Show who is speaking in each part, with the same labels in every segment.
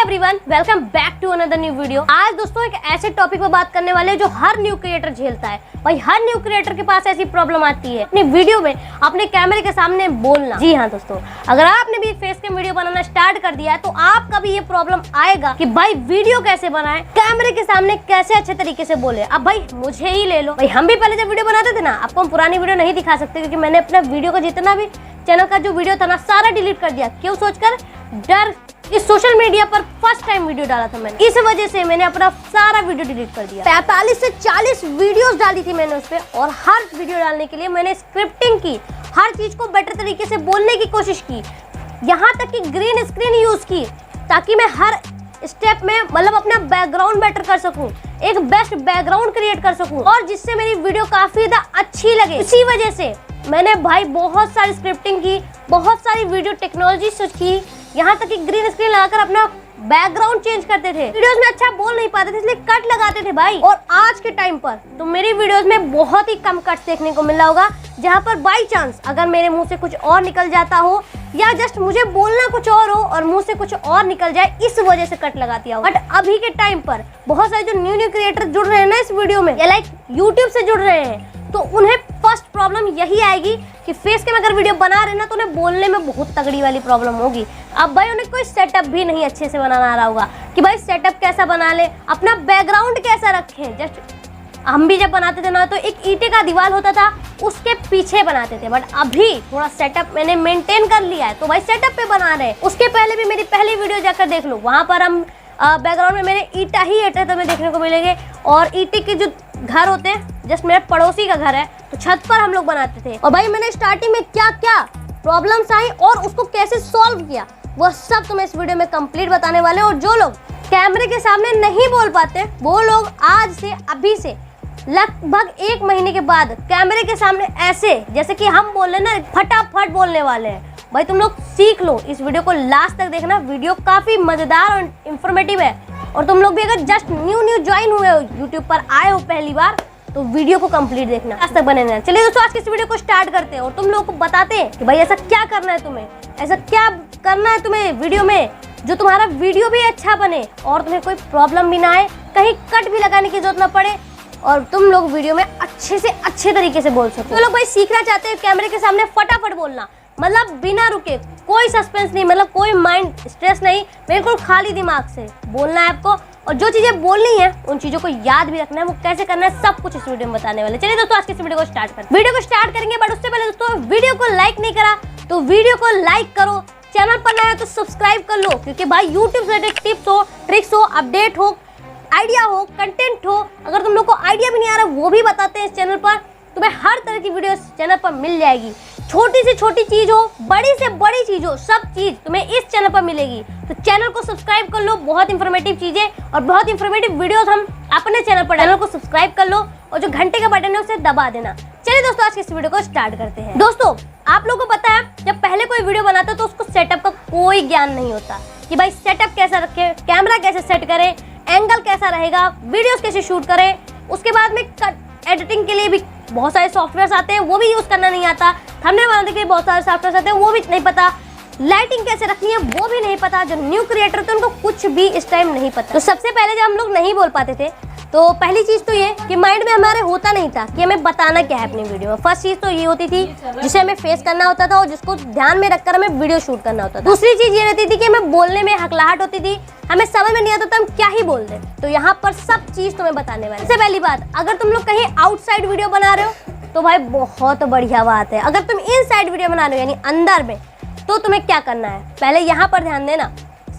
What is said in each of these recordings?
Speaker 1: Everyone, welcome back to another new video. आज दोस्तों एक ऐसे टॉपिक पर बात करने वाले हैं जो हर न्यू क्रिएटर झेलता है। भाई हर न्यू क्रिएटर के पास ऐसी प्रॉब्लम आती है अपनी वीडियो में अपने कैमरे के सामने बोलना। जी हाँ दोस्तों, अगर आपने भी फेस कैम वीडियो बनाना स्टार्ट कर दिया है तो आपका भी ये प्रॉब्लम आएगा कि भाई वीडियो कैसे बनाए, कैमरे के सामने कैसे अच्छे तरीके से बोले। अब भाई मुझे ही ले लो, भाई हम भी पहले जब वीडियो बनाते थे ना, आपको हम पुरानी वीडियो नहीं दिखा सकते क्योंकि मैंने अपना वीडियो का जितना भी चैनल का जो वीडियो था ना सारा डिलीट कर दिया। क्यों? सोचकर डर, इस सोशल मीडिया पर फर्स्ट टाइम वीडियो डाला था मैंने, इस वजह से मैंने अपना सारा वीडियो डिलीट कर दिया। 45 से 40 वीडियोस डाली थी मैंने उस पे, और हर वीडियो डालने के लिए मैंने स्क्रिप्टिंग की, हर चीज को बेटर तरीके से बोलने की कोशिश की, यहाँ तक कि ग्रीन स्क्रीन यूज की ताकि मैं हर स्टेप में मतलब अपना बैकग्राउंड बेटर कर सकूं, एक बेस्ट बैकग्राउंड क्रिएट कर सकूं और जिससे मेरी वीडियो काफी ज्यादा अच्छी लगे। इसी वजह से मैंने भाई बहुत सारी स्क्रिप्टिंग की, बहुत सारी वीडियो टेक्नोलॉजी सीखी, यहाँ तक कि ग्रीन स्क्रीन लगाकर अपना बैकग्राउंड चेंज करते थे। वीडियोस में अच्छा बोल नहीं पाते थे इसलिए कट लगाते थे भाई। और आज के टाइम पर तो मेरी वीडियोस में बहुत ही कम कट देखने को मिल रहा होगा, जहाँ पर बाई चांस अगर मेरे मुंह से कुछ और निकल जाता हो या जस्ट मुझे बोलना कुछ और हो और मुंह से कुछ और निकल जाए, इस वजह से कट लगा दिया हो। बट अभी के टाइम पर बहुत सारे जो न्यू क्रिएटर जुड़ रहे हैं ना इस वीडियो में, या लाइक यूट्यूब से जुड़ रहे हैं, तो उन्हें फर्स्ट प्रॉब्लम यही आएगी कि फेस कैम अगर वीडियो बना रहे ना तो उन्हें बोलने में बहुत तगड़ी वाली प्रॉब्लम होगी। अब भाई उन्हें कोई सेटअप भी नहीं अच्छे से बनाना आ रहा होगा कि भाई सेटअप कैसा बना ले, अपना बैकग्राउंड कैसा रखें। जस्ट हम भी जब बनाते थे ना तो एक ईंटे का दीवार होता था उसके पीछे बनाते थे, बट अभी थोड़ा सेटअप मैंने मेंटेन कर लिया है तो भाई सेटअप पे बना रहे हैं। उसके पहले भी मेरी पहली वीडियो जाकर देख लो, वहाँ पर हम बैकग्राउंड में मेरे ईंटा ही ईंटे तुम्हें देखने को मिलेंगे और ईंटे के जो घर होते हैं, जस्ट मेरे पड़ोसी का घर है तो छत पर हम लोग बनाते थे। और भाई मैंने स्टार्टिंग में क्या क्या प्रॉब्लम्स आई और उसको कैसे सॉल्व किया वो सब तुम्हें इस वीडियो में कंप्लीट बताने वाले। और जो लोग कैमरे के सामने नहीं बोल पाते वो लोग आज से अभी से लगभग 1 महीने के बाद कैमरे के सामने ऐसे जैसे कि हम बोल रहे ना फटाफट बोलने वाले हैं। भाई तुम लोग सीख लो, इस वीडियो को लास्ट तक देखना, वीडियो काफी मजेदार और इंफॉर्मेटिव है। और तुम लोग भी अगर जस्ट न्यू ज्वाइन हुए हो, यूट्यूब पर आए हो पहली बार, तो वीडियो को कंप्लीट देखना, लास्ट तक बने रहना। चलिए दोस्तों आज के इस वीडियो को स्टार्ट करते हैं और तुम लोगों को बताते हैं कि भाई ऐसा क्या करना है तुम्हें, ऐसा क्या करना है तुम्हें वीडियो में जो तुम्हारा वीडियो भी अच्छा बने और तुम्हें कोई प्रॉब्लम भी ना आए, कहीं कट भी लगाने की जरूरत ना पड़े और तुम लोग वीडियो में अच्छे से अच्छे तरीके से बोल सको। तो लोग भाई सीखना चाहते हैं कैमरे के सामने फटाफट बोलना, मतलब बिना रुके, कोई सस्पेंस नहीं, मतलब कोई माइंड स्ट्रेस नहीं, बिल्कुल खाली दिमाग से बोलना है आपको। और जो चीजें बोलनी है उन चीजों को याद भी रखना है, वो कैसे करना है सब कुछ इस वीडियो में बताने वाले। चलिए दोस्तों आज के इस वीडियो को स्टार्ट करते हैं। वीडियो को स्टार्ट करेंगे बट उससे पहले दोस्तों वीडियो को लाइक नहीं करा तो वीडियो को लाइक करो, चैनल पर नया है तो सब्सक्राइब कर लो क्योंकि भाई यूट्यूब से रिलेटेड टिप्स हो, ट्रिक्स हो, अपडेट हो, आइडिया हो, कंटेंट हो, अगर तुम लोग को आइडिया भी नहीं आ रहा वो भी बताते हैं इस चैनल पर। तुम्हें हर तरह की वीडियो इस चैनल पर मिल जाएगी, छोटी से छोटी चीज हो, बड़ी से बड़ी चीज हो, सब चीज तुम्हें इस चैनल पर मिलेगी। तो चैनल को सब्सक्राइब कर लो, बहुत इंफॉर्मेटिव चीजें और बहुत इंफॉर्मेटिव वीडियोस हम अपने चैनल पर, चैनल को सब्सक्राइब कर लो और जो घंटे का बटन है उसे दबा देना। चलिए दोस्तों आज के इस वीडियो को स्टार्ट करते हैं। दोस्तों आप लोगों को पता है जब पहले कोई वीडियो बनाता है तो उसको सेटअप का कोई ज्ञान नहीं होता कि भाई सेटअप कैसा रखे, कैमरा कैसे सेट करें, एंगल कैसा रहेगा, वीडियोस कैसे शूट करें। उसके बाद में एडिटिंग के लिए भी बहुत सारे सॉफ्टवेयर आते हैं वो भी यूज करना नहीं आता, थंबनेल बनाने के लिए बहुत सारे सॉफ्टवेयर आते हैं वो भी नहीं पता, लाइटिंग कैसे रखनी है वो भी नहीं पता। जो न्यू क्रिएटर होते हैं उनको कुछ भी इस टाइम नहीं पता। तो सबसे पहले जब हम लोग नहीं बोल पाते थे तो पहली चीज तो ये कि माइंड में हमारे होता नहीं था कि हमें बताना क्या है अपनी वीडियो में। फर्स्ट चीज तो ये होती थी जिसे हमें फेस करना होता था और जिसको ध्यान में रखकर हमें वीडियो शूट करना होता था। दूसरी चीज ये रहती थी कि हमें बोलने में हकलाहट होती थी, हमें समझ में नहीं आता था हम क्या ही बोल दें। तो यहाँ पर सब चीज तुम्हें बताने वाले। सबसे पहली बात, अगर तुम लोग कहीं आउटसाइड वीडियो बना रहे हो तो भाई बहुत बढ़िया बात है। अगर तुम इनसाइड वीडियो बना रहे हो यानी अंदर में, तो तुम्हें क्या करना है पहले यहाँ पर ध्यान देना।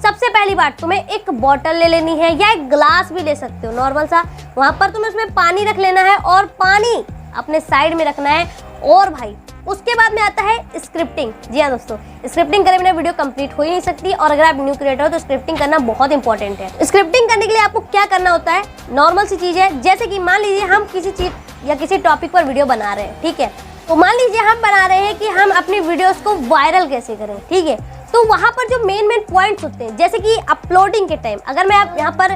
Speaker 1: सबसे पहली बात, तुम्हें एक बॉटल ले लेनी है या एक ग्लास भी ले सकते हो नॉर्मल सा, वहां पर तुम्हें उसमें पानी रख लेना है और पानी अपने साइड में रखना है। और भाई उसके बाद में आता है स्क्रिप्टिंग। जी हाँ दोस्तों, स्क्रिप्टिंग करे बिना वीडियो कंप्लीट हो ही नहीं सकती और अगर आप न्यू क्रिएटर हो तो स्क्रिप्टिंग करना बहुत इंपॉर्टेंट है। स्क्रिप्टिंग करने के लिए आपको क्या करना होता है, नॉर्मल सी चीज है, जैसे कि मान लीजिए हम किसी चीज या किसी टॉपिक पर वीडियो बना रहे हैं, ठीक है, तो मान लीजिए हम बना रहे हैं कि हम अपनी वीडियोस को वायरल कैसे करें, ठीक है, तो वहाँ पर जो मेन पॉइंट्स होते हैं जैसे कि अपलोडिंग के टाइम, अगर मैं आप यहाँ पर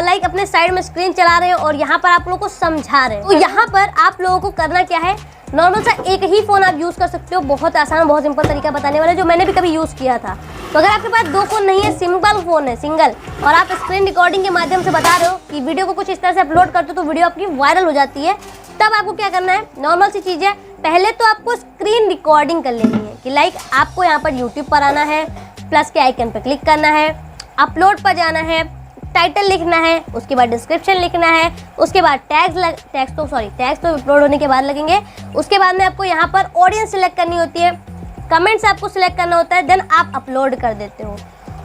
Speaker 1: लाइक अपने साइड में स्क्रीन चला रहे हो और यहाँ पर आप लोगों को समझा रहे हो, तो यहाँ पर आप लोगों को करना क्या है, नॉर्मल सा एक ही फोन आप यूज कर सकते हो, बहुत आसान बहुत सिंपल तरीका बताने वाला जो मैंने भी कभी यूज किया था। तो अगर आपके पास 2 फोन नहीं है, सिंपल फोन है, सिंगल, और आप स्क्रीन रिकॉर्डिंग के माध्यम से बता रहे हो कि वीडियो को कुछ इस तरह से अपलोड करते हो तो वीडियो आपकी वायरल हो जाती है, तब आपको क्या करना है, नॉर्मल सी चीज़ है, पहले तो आपको स्क्रीन रिकॉर्डिंग कर लेनी है कि लाइक आपको यहाँ पर यूट्यूब पर आना है, प्लस के आइकन पर क्लिक करना है, अपलोड पर जाना है, टाइटल लिखना है, उसके बाद डिस्क्रिप्शन लिखना है, उसके बाद टैग्स तो अपलोड होने के बाद लगेंगे। उसके बाद में आपको यहाँ पर ऑडियंस सिलेक्ट करनी होती है, कमेंट्स आपको सिलेक्ट करना होता है, देन आप अपलोड कर देते हो।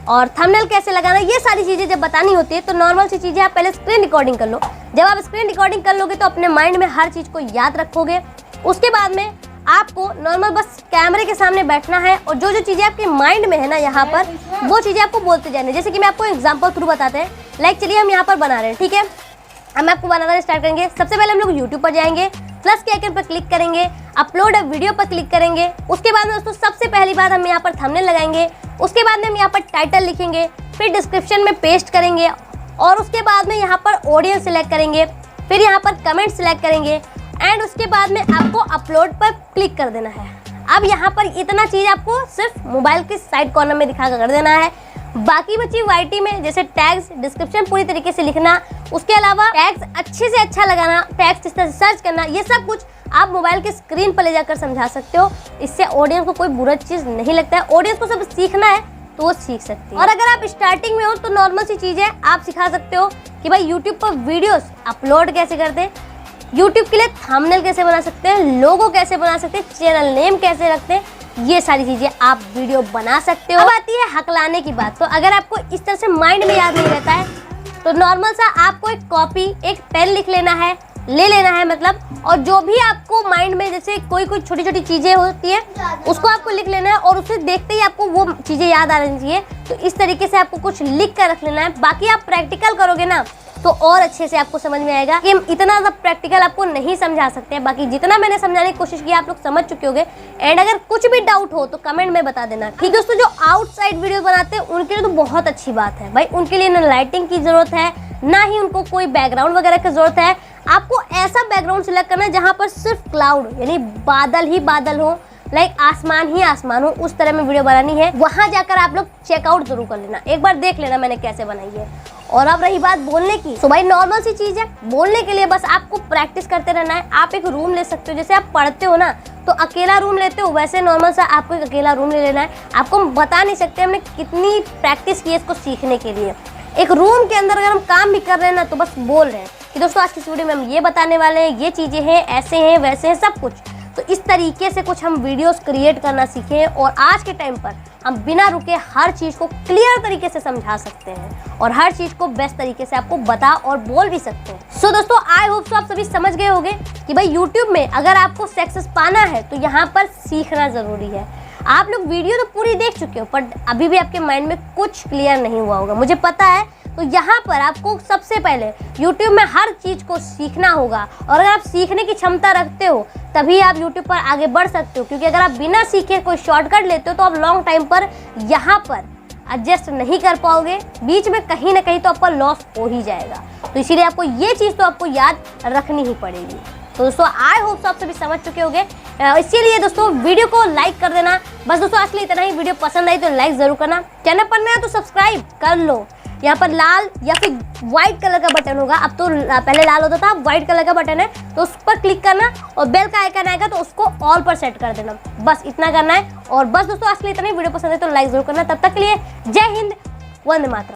Speaker 1: और थंबनेल कैसे लगाना, ये सारी चीज़ें जब बतानी होती है तो नॉर्मल सी चीज़ें आप पहले स्क्रीन रिकॉर्डिंग कर लो। जब आप स्क्रीन रिकॉर्डिंग कर लोगे तो अपने माइंड में हर चीज़ को याद रखोगे। उसके बाद में आपको नॉर्मल बस कैमरे के सामने बैठना है और जो जो चीज़ें आपके माइंड में है ना यहाँ पर, वो चीज़ें आपको बोलते जाने। जैसे कि मैं आपको एग्जांपल थ्रू बताते हैं, लाइक चलिए हम यहाँ पर बना रहे हैं, ठीक है, हम आपको बनाना स्टार्ट करेंगे। सबसे पहले हम लोग यूट्यूब पर जाएंगे, प्लस के आइकन पर क्लिक करेंगे, अपलोड अ वीडियो पर क्लिक करेंगे। उसके बाद में दोस्तों सबसे पहली बात हम यहाँ पर थंबनेल लगाएंगे, उसके बाद में हम यहाँ पर टाइटल लिखेंगे, फिर डिस्क्रिप्शन में पेस्ट करेंगे और उसके बाद में यहाँ पर ऑडियंस सिलेक्ट करेंगे, फिर यहाँ पर कमेंट सिलेक्ट करेंगे एंड उसके बाद में आपको अपलोड पर क्लिक कर देना है। अब यहाँ पर इतना चीज़ आपको सिर्फ मोबाइल के साइड कॉर्नर में दिखा कर देना है। बाकी बची वाईटी में जैसे टैग्स, डिस्क्रिप्शन पूरी तरीके से लिखना, उसके अलावा टैग्स अच्छे से अच्छा लगाना, टैग्स किस तरह से सर्च करना, ये सब कुछ आप मोबाइल के स्क्रीन पर ले जाकर समझा सकते हो। इससे ऑडियंस को कोई बुरा चीज़ नहीं लगता है, ऑडियंस को सब सीखना है तो वो सीख सकती है। और अगर आप स्टार्टिंग में हो तो नॉर्मल सी चीज़ है, आप सिखा सकते हो कि भाई यूट्यूब पर वीडियोस अपलोड कैसे करते हैं, यूट्यूब के लिए थंबनेल कैसे बना सकते हैं, लोगो कैसे बना सकते हैं, चैनल नेम कैसे रखते हैं, ये सारी चीज़ें आप वीडियो बना सकते हो। अब आती है हकलाने की बात। तो अगर आपको इस तरह से माइंड में याद नहीं रहता है तो नॉर्मल सा आपको एक कॉपी, एक पेन लिख लेना है, ले लेना है मतलब, और जो भी आपको माइंड में जैसे कोई छोटी छोटी चीज़ें होती है उसको आपको लिख लेना है और उसे देखते ही आपको वो चीज़ें याद आनी चाहिए। तो इस तरीके से आपको कुछ लिख कर रख लेना है। बाकी आप प्रैक्टिकल करोगे ना तो और अच्छे से आपको समझ में आएगा कि इतना ज़्यादा प्रैक्टिकल आपको नहीं समझा सकते हैं। बाकी जितना मैंने समझाने की कोशिश की आप लोग समझ चुके होंगे। एंड अगर कुछ भी डाउट हो तो कमेंट में बता देना, ठीक है दोस्तों। जो आउटसाइड वीडियो बनाते हैं उनके लिए तो बहुत अच्छी बात है भाई, उनके लिए ना लाइटिंग की ज़रूरत है, ना ही उनको कोई बैकग्राउंड वगैरह की ज़रूरत है। आपको ऐसा बैकग्राउंड सिलेक्ट करना है जहाँ पर सिर्फ क्लाउड यानी बादल ही बादल हो, लाइक आसमान ही आसमान हो, उस तरह में वीडियो बनानी है। वहाँ जाकर आप लोग चेकआउट जरूर कर लेना, एक बार देख लेना मैंने कैसे बनाई है। और अब रही बात बोलने की, तो भाई नॉर्मल सी चीज़ है, बोलने के लिए बस आपको प्रैक्टिस करते रहना है। आप एक रूम ले सकते हो, जैसे आप पढ़ते हो ना तो अकेला रूम लेते हो, वैसे नॉर्मल सा आपको एक अकेला रूम ले लेना है। आपको बता नहीं सकते हमने कितनी प्रैक्टिस की है इसको सीखने के लिए। एक रूम के अंदर अगर हम काम भी कर रहे हैं ना तो बस बोल रहे हैं कि दोस्तों आज की इस वीडियो में हम ये बताने वाले हैं, ये चीज़ें हैं, ऐसे हैं, वैसे हैं, सब कुछ। तो इस तरीके से कुछ हम वीडियोस क्रिएट करना सीखे और आज के टाइम पर हम बिना रुके हर चीज़ को क्लियर तरीके से समझा सकते हैं और हर चीज़ को बेस्ट तरीके से आपको बता और बोल भी सकते हैं। सो दोस्तों आई होप सो आप सभी समझ गए होंगे कि भाई यूट्यूब में अगर आपको सक्सेस पाना है तो यहाँ पर सीखना ज़रूरी है। आप लोग वीडियो तो पूरी देख चुके हो पर अभी भी आपके माइंड में कुछ क्लियर नहीं हुआ होगा, मुझे पता है। तो यहाँ पर आपको सबसे पहले YouTube में हर चीज़ को सीखना होगा और अगर आप सीखने की क्षमता रखते हो तभी आप YouTube पर आगे बढ़ सकते हो, क्योंकि अगर आप बिना सीखे कोई शॉर्टकट लेते हो तो आप लॉन्ग टाइम पर यहाँ पर एडजस्ट नहीं कर पाओगे, बीच में कहीं ना कहीं तो आपका लॉस हो ही जाएगा। तो इसीलिए आपको ये चीज़ तो आपको याद रखनी ही पड़ेगी। तो दोस्तों आई होप आप सभी समझ चुके होंगे, इसीलिए दोस्तों वीडियो को लाइक कर देना। बस दोस्तों आज के लिए इतना ही, वीडियो पसंद आई तो लाइक ज़रूर करना, चैनल पर नया तो सब्सक्राइब कर लो। यहाँ पर लाल या फिर व्हाइट कलर का बटन होगा, अब तो पहले लाल होता था, अब व्हाइट कलर का बटन है तो उस पर क्लिक करना और बेल का आइकन आएगा तो उसको ऑल पर सेट कर देना, बस इतना करना है। और बस दोस्तों आज के लिए इतना ही, वीडियो पसंद है तो लाइक जरूर करना। तब तक के लिए जय हिंद, वंदे मातरम।